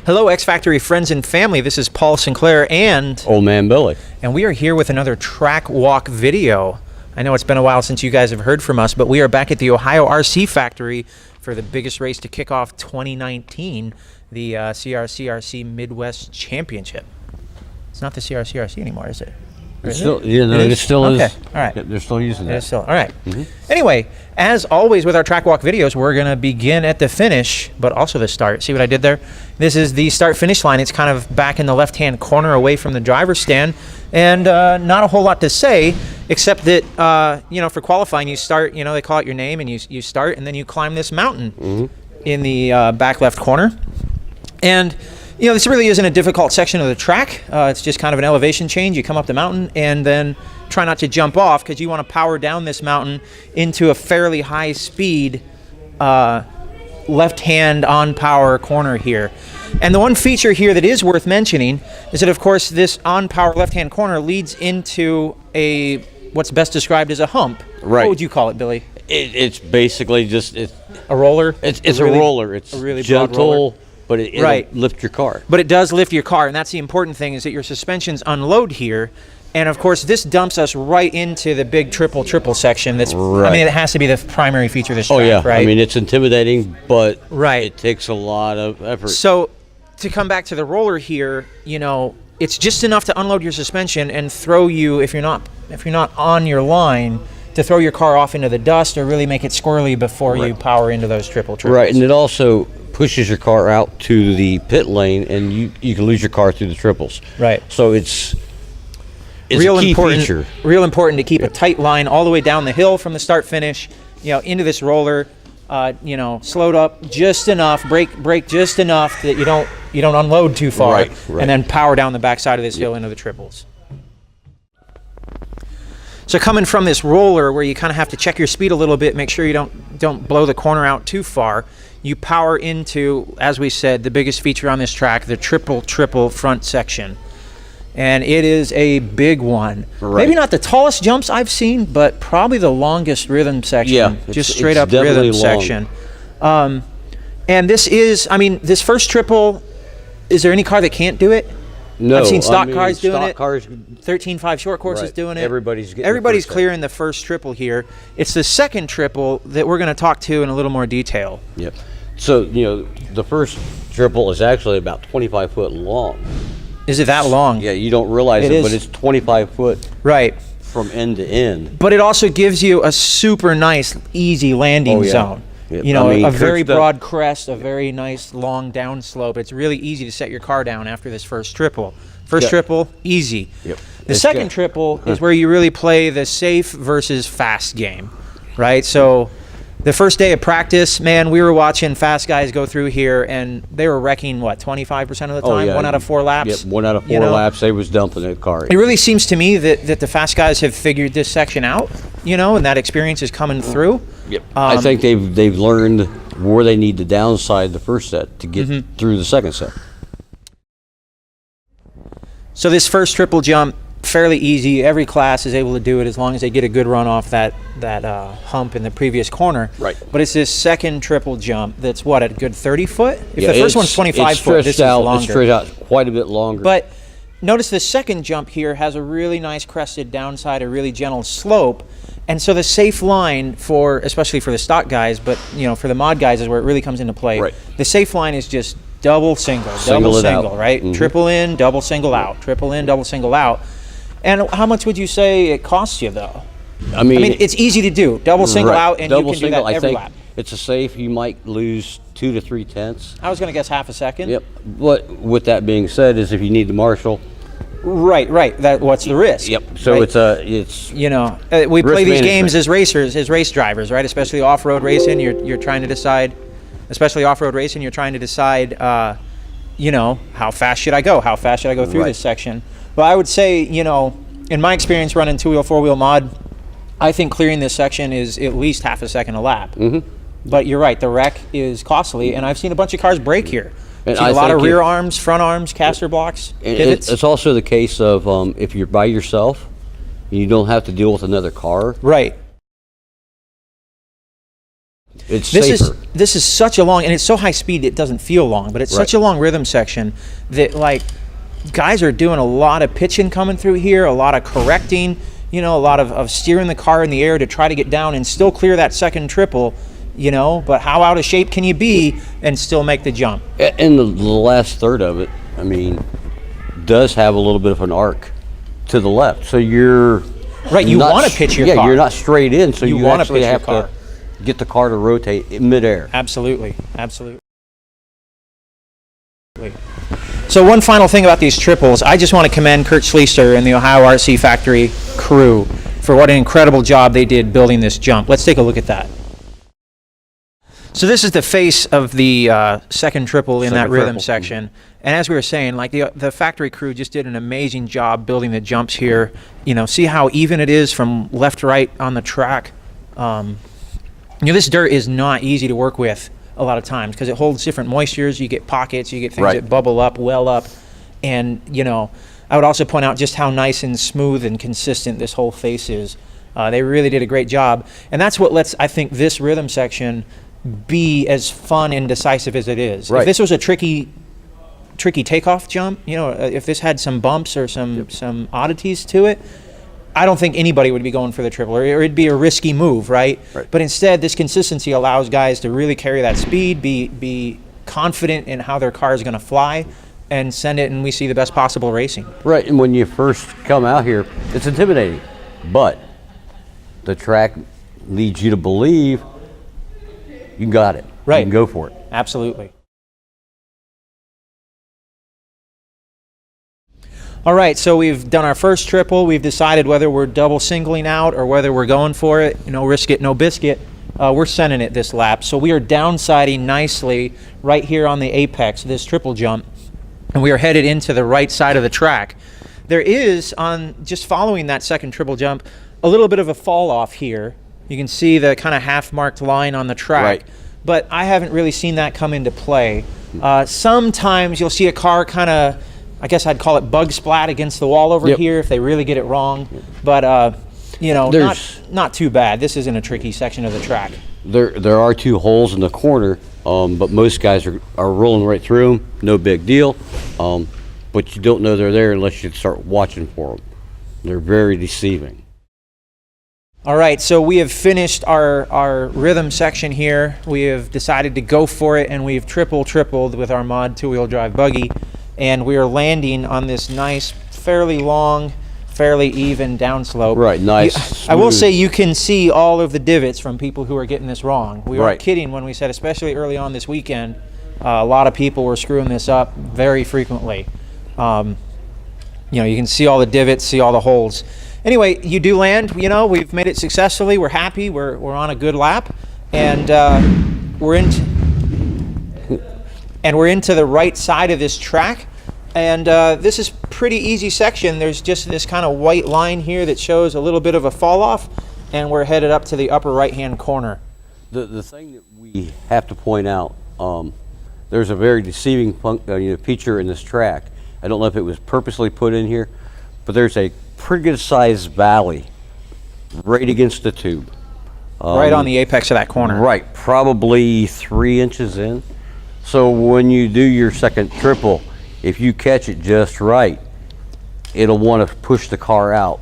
Hello, X Factory friends and family. This is Paul Sinclair and Old Man Billy. And we are here with another track walk video. I know it's been a while since you guys have heard from us, but we are back at the Ohio RC Factory for the biggest race to kick off 2019, the CRCRC Midwest Championship. It's not the CRCRC anymore, is it? It still is. Okay, all right. They're still using that. It is still, all right. Anyway, as always with our track walk videos, we're going to begin at the finish, but also the start. See what I did there? This is the start-finish line. It's kind of back in the left-hand corner away from the driver's stand, and not a whole lot to say, except that, for qualifying, you start, they call out your name, and you start, and then you climb this mountain in the back left corner. And this really isn't a difficult section of the track. It's just kind of an elevation change. You come up the mountain and then try not to jump off because you want to power down this mountain into a fairly high speed left-hand on power corner here. And the one feature here that is worth mentioning is that, of course, this on power left-hand corner leads into what's best described as a hump. Right. What would you call it, Billy? It's basically just a roller. It's a roller. It's a really gentle. broad roller. But it'll lift your car. But it does lift your car, and that's the important thing, is that your suspensions unload here. And, of course, this dumps us right into the big triple section. That's, right. I mean, it has to be the primary feature of this track, oh, yeah. right? I mean, it's intimidating, but right. It takes a lot of effort. So to come back to the roller here, it's just enough to unload your suspension and throw you, if you're not on your line, to throw your car off into the dust or really make it squirrely before you power into those triples. Right, and it also pushes your car out to the pit lane, and you can lose your car through the triples. Right. So it's real a key important feature. Real important to keep a tight line all the way down the hill from the start finish, into this roller. Slowed up just enough, brake just enough that you don't unload too far, right. And then power down the backside of this hill into the triples. So coming from this roller where you kind of have to check your speed a little bit, make sure you don't blow the corner out too far, you power into, as we said, the biggest feature on this track, the triple front section. And it is a big one. Right. Maybe not the tallest jumps I've seen, but probably the longest rhythm section. Yeah, just straight up rhythm long section. And this is, this first triple, is there any car that can't do it? No, I've seen stock cars doing it. Cars, 13.5 short courses doing it. Everybody's clearing the first triple here. It's the second triple that we're going to talk to in a little more detail. Yep. So, the first triple is actually about 25 foot long. Is it that long? Yeah, you don't realize it, but it's 25 foot right from end to end. But it also gives you a super nice, easy landing zone. Yep. A very broad crest, a very nice long downslope. It's really easy to set your car down after this first triple. Triple, easy. Yep. The second triple is where you really play the safe versus fast game, right? So the first day of practice, man, we were watching fast guys go through here, and they were wrecking, 25% of the time? Oh, yeah. 1 out of 4 laps? Yep, 1 out of 4 laps, they was dumping that car. It really seems to me that the fast guys have figured this section out, and that experience is coming through. Yep. I think they've learned where they need to downside the first set to get through the second set. So this first triple jump, fairly easy. Every class is able to do it as long as they get a good run off that hump in the previous corner. Right. But it's this second triple jump that's a good 30 foot? If the first one's 25 foot, this is longer. It's stretched out quite a bit longer. But notice the second jump here has a really nice crested downside, a really gentle slope. And so the safe line especially for the stock guys, but for the mod guys is where it really comes into play. Right. The safe line is just double single, right? Triple in, double single out, triple in, double single out. And how much would you say it costs you, though? I mean it's easy to do. Double single out, and double you can do that every lap. It's a safe. You might lose 2 to 3 tenths. I was going to guess half a second. Yep. But with that being said, is if you need to marshal. Right. What's the risk? Yep. So right? it's we play these management. games as racers, as race drivers, right? Especially off-road racing, you're trying to decide. Especially off-road racing, you're trying to decide. How fast should I go? How fast should I go through this section? Well, I would say, in my experience running 2-wheel, 4-wheel mod, I think clearing this section is at least half a second a lap. But you're right, the wreck is costly, and I've seen a bunch of cars break here. I've seen a lot of rear arms, front arms, caster blocks, pivots. It's also the case of if you're by yourself, you don't have to deal with another car. Right. It's this safer. this is such a long, and it's so high speed it doesn't feel long, but it's such a long rhythm section that like guys are doing a lot of pitching coming through here, a lot of correcting, you know, a lot of steering the car in the air to try to get down and still clear that second triple, you know, but how out of shape can you be and still make the jump? And the last third of it, I mean, does have a little bit of an arc to the left. So you're right. You want to pitch your car. Yeah, you're not straight in, so you want actually to have to get the car to rotate in midair. Absolutely, absolutely. So one final thing about these triples, I just want to commend Kurt Schleister and the Ohio RC Factory crew for what an incredible job they did building this jump. Let's take a look at that. So this is the face of the second triple in that rhythm section. And as we were saying, like the factory crew just did an amazing job building the jumps here. You know, see how even it is from left to right on the track. You know, this dirt is not easy to work with a lot of times because it holds different moistures. You get pockets, you get things that bubble up, well up. And, you know, I would also point out just how nice and smooth and consistent this whole face is. They really did a great job. And that's what lets, I think, this rhythm section be as fun and decisive as it is. If this was a tricky takeoff jump, you know, if this had some bumps or some oddities to it, I don't think anybody would be going for the triple, or it'd be a risky move, right? But instead, this consistency allows guys to really carry that speed, be confident in how their car is going to fly, and send it, and we see the best possible racing. Right, and when you first come out here, it's intimidating, but the track leads you to believe you got it. Right. You can go for it. Absolutely. All right, so we've done our first triple. We've decided whether we're double singling out or whether we're going for it. You know, risk it, no biscuit. We're sending it this lap. So we are downsiding nicely right here on the apex, this triple jump, and we are headed into the right side of the track. There is, on just following that second triple jump, a little bit of a fall off here. You can see the kind of half-marked line on the track, but I haven't really seen that come into play. Sometimes you'll see a car kind of, I guess I'd call it bug splat against the wall over here if they really get it wrong. But, you know, not too bad. This isn't a tricky section of the track. There are two holes in the corner, but most guys are rolling right through them. No big deal. But you don't know they're there unless you start watching for them. They're very deceiving. All right, so we have finished our rhythm section here. We have decided to go for it, and we've tripled with our mod two-wheel drive buggy. And we are landing on this nice, fairly long, fairly even downslope. Right, nice. I will say you can see all of the divots from people who are getting this wrong. We weren't kidding when we said, especially early on this weekend, a lot of people were screwing this up very frequently. You know, you can see all the divots, see all the holes. Anyway, you do land. You know, we've made it successfully. We're happy. We're on a good lap, and we're into the right side of this track. And this is pretty easy section. There's just this kind of white line here that shows a little bit of a fall off, and we're headed up to the upper right hand corner. The thing that we have to point out, there's a very deceiving feature in this track. I don't know if it was purposely put in here, but there's a pretty good sized valley right against the tube. Right on the apex of that corner. Right, probably 3 inches in. So when you do your second triple, if you catch it just right, it'll want to push the car out,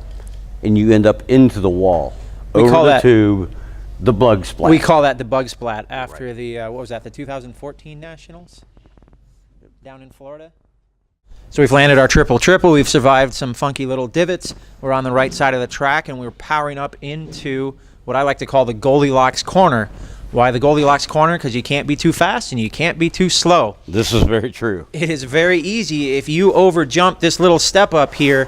and you end up into the wall. Over the tube, the bug splat. We call that the bug splat after the, what was that, the 2014 Nationals down in Florida? So we've landed our triple. We've survived some funky little divots. We're on the right side of the track, and we're powering up into what I like to call the Goldilocks Corner. Why the Goldilocks Corner? Because you can't be too fast and you can't be too slow. This is very true. It is very easy. If you over jump this little step up here,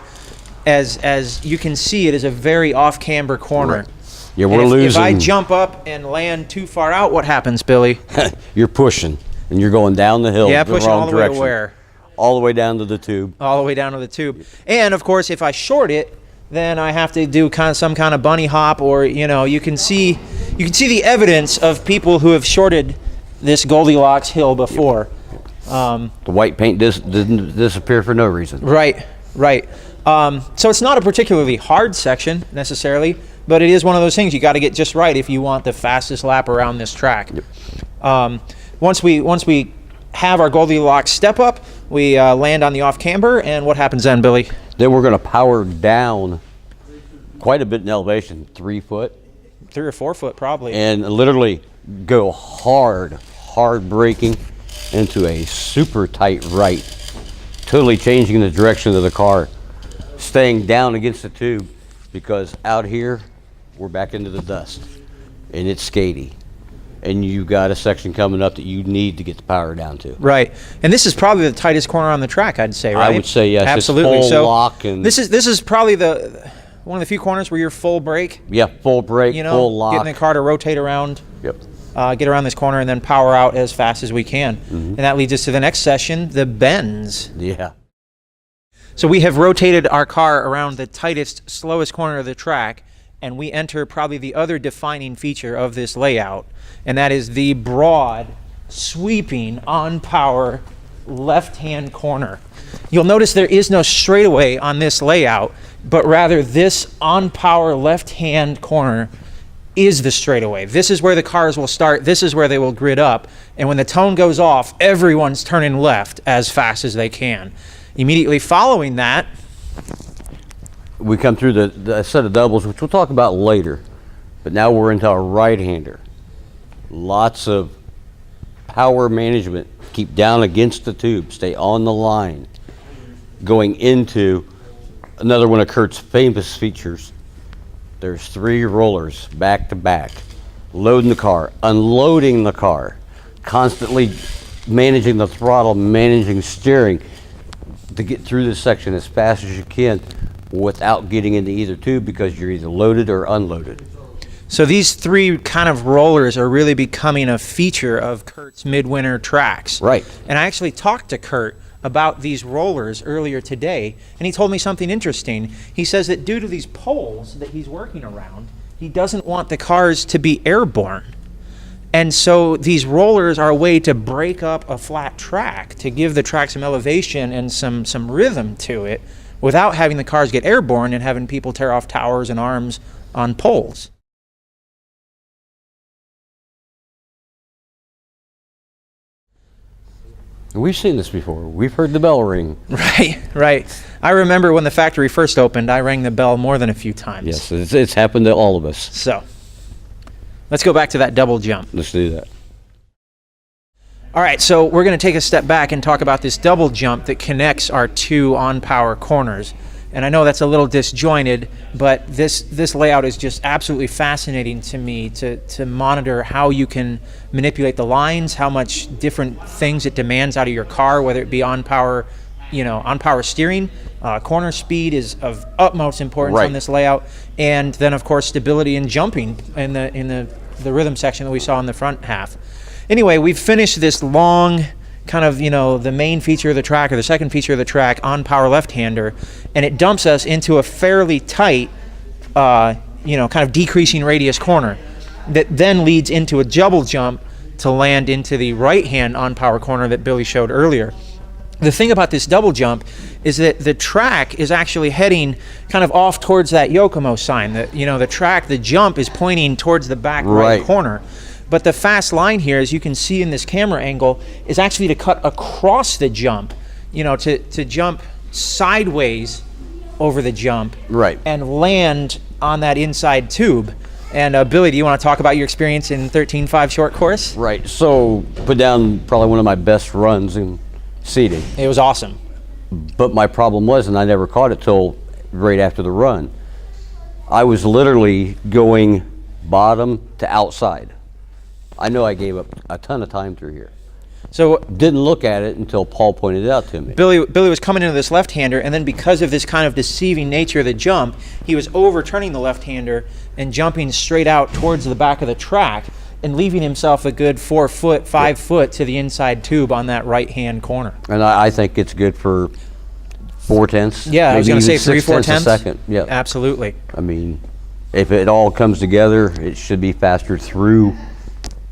as you can see, it is a very off camber corner. Right. Yeah, we're losing. If I jump up and land too far out, what happens, Billy? You're pushing, and you're going down the hill. Yeah, the pushing wrong all the direction. way to where? All the way down to the tube. All the way down to the tube. And of course, if I short it, then I have to do some kind of bunny hop, or you know, you can see the evidence of people who have shorted this Goldilocks hill before. The white paint didn't disappear for no reason. Right. So it's not a particularly hard section necessarily, but it is one of those things you got to get just right if you want the fastest lap around this track. Once we have our Goldilocks step up, we land on the off camber, and what happens then, Billy? Then we're going to power down quite a bit in elevation, 3 foot. 3 or 4 foot probably. And literally go hard braking into a super tight right, totally changing the direction of the car, staying down against the tube, because out here we're back into the dust and it's skatey, and you got a section coming up that you need to get the power down to. Right, and this is probably the tightest corner on the track, I'd say, right? I would say yes. Absolutely. It's full So lock, and this is probably one of the few corners where you're full brake. yeah, full brake, You know, full lock. getting the car to rotate around. Yep. Get around this corner and then power out as fast as we can. And that leads us to the next session, the bends. Yeah. So we have rotated our car around the tightest, slowest corner of the track, and we enter probably the other defining feature of this layout, and that is the broad, sweeping, on-power left-hand corner. You'll notice there is no straightaway on this layout, but rather this on-power left-hand corner is the straightaway. This is where the cars will start. This is where they will grid up. And when the tone goes off, everyone's turning left as fast as they can. Immediately following that, We come through the set of doubles, which we'll talk about later. But now we're into our right-hander. Lots of power management. Keep down against the tube. Stay on the line. Going into another one of Kurt's famous features. There's 3 rollers back to back. Loading the car, unloading the car, constantly managing the throttle, managing steering to get through this section as fast as you can without getting into either tube, because you're either loaded or unloaded. so these 3 kind of rollers are really becoming a feature of Kurt's MidWinter tracks. Right. And I actually talked to Kurt about these rollers earlier today, and he told me something interesting. He says that due to these poles that he's working around, he doesn't want the cars to be airborne. And so these rollers are a way to break up a flat track, to give the track some elevation and some rhythm to it without having the cars get airborne and having people tear off towers and arms on poles. We've seen this before. We've heard the bell ring. Right. I remember when the factory first opened, I rang the bell more than a few times. Yes, it's happened to all of us. So, let's go back to that double jump. Let's do that. All right, so we're going to take a step back and talk about this double jump that connects our 2 on-power corners. And I know that's a little disjointed, but this layout is just absolutely fascinating to me to monitor how you can manipulate the lines, how much different things it demands out of your car, whether it be on-power steering. Corner speed is of utmost importance on this layout, and then of course stability and jumping in the rhythm section that we saw in the front half. Anyway, we've finished this long kind of, the main feature of the track, or the second feature of the track, on power left-hander, and it dumps us into a fairly tight, kind of decreasing radius corner that then leads into a double jump to land into the right-hand on-power corner that Billy showed earlier. The thing about this double jump is that the track is actually heading kind of off towards that Yokomo sign. The jump is pointing towards the back right corner. But the fast line here, as you can see in this camera angle, is actually to cut across the jump, to jump sideways over the jump, Right. and land on that inside tube. And Billy, do you want to talk about your experience in 13.5 short course? Right. So put down probably one of my best runs in seating. It was awesome. But my problem was, and I never caught it till right after the run, I was literally going bottom to outside. I know I gave up a ton of time through here. So Didn't look at it until Paul pointed it out to me. Billy was coming into this left-hander, and then because of this kind of deceiving nature of the jump, he was overturning the left-hander and jumping straight out towards the back of the track and leaving himself a good 4 foot, 5 foot to the inside tube on that right-hand corner. And I think it's good for 4/10. Yeah, I was going to say 3/4 a second. Yeah. Absolutely. I mean, if it all comes together, it should be faster through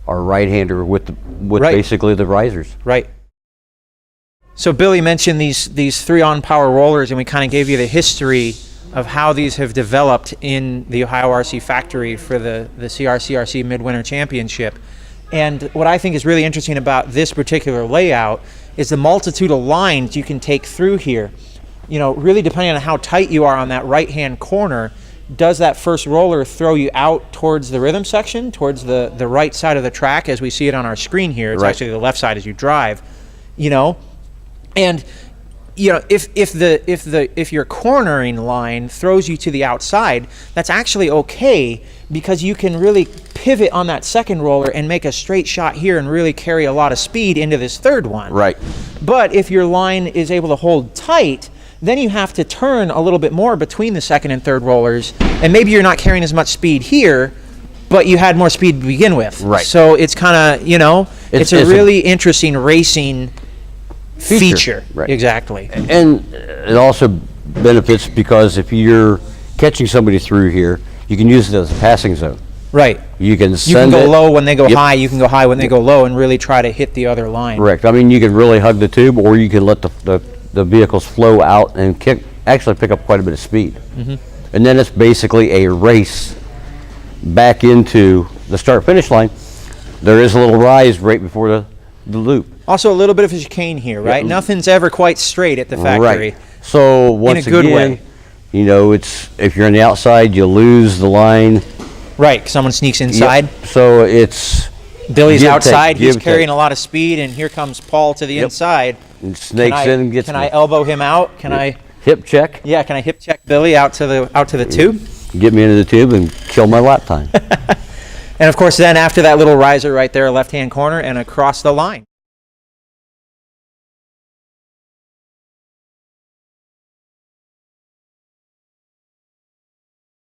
our right-hander with Right. basically the risers. Right. So Billy mentioned these 3 on-power rollers, and we kind of gave you the history of how these have developed in the Ohio RC factory for the CRCRC Midwinter Championship. And what I think is really interesting about this particular layout is the multitude of lines you can take through here. You know, really depending on how tight you are on that right-hand corner, does that first roller throw you out towards the rhythm section, towards the right side of the track as we see it on our screen here? It's actually the left side as you drive, you know? And you know, if your cornering line throws you to the outside, that's actually okay, because you can really pivot on that second roller and make a straight shot here and really carry a lot of speed into this third one. Right. But if your line is able to hold tight, then you have to turn a little bit more between the second and third rollers, and maybe you're not carrying as much speed here, but you had more speed to begin with. Right. So it's kind of, you know, it's a really interesting racing feature. Right. Exactly. And it also benefits because if you're catching somebody through here, you can use it as a passing zone. Right. You can go low when they go high, you can go high when they go low, and really try to hit the other line. Correct. I mean, you can really hug the tube, or you can let the vehicles flow out and actually pick up quite a bit of speed. Mm-hmm. And then it's basically a race back into the start-finish line. There is a little rise right before the loop. Also a little bit of a chicane here, right? Yeah. Nothing's ever quite straight at the factory. Right. So once in a good again, way. You know, if you're on the outside, you lose the line. Right, someone sneaks inside. Yep. So it's Billy's give, outside, take, he's give, carrying take. a lot of speed, and here comes Paul to the inside. And snakes in and gets Can me. I elbow him out? Can I hip check? Yeah, can I hip check Billy out to the tube? Get me into the tube and kill my lap time. And of course then after that little riser right there, left-hand corner and across the line.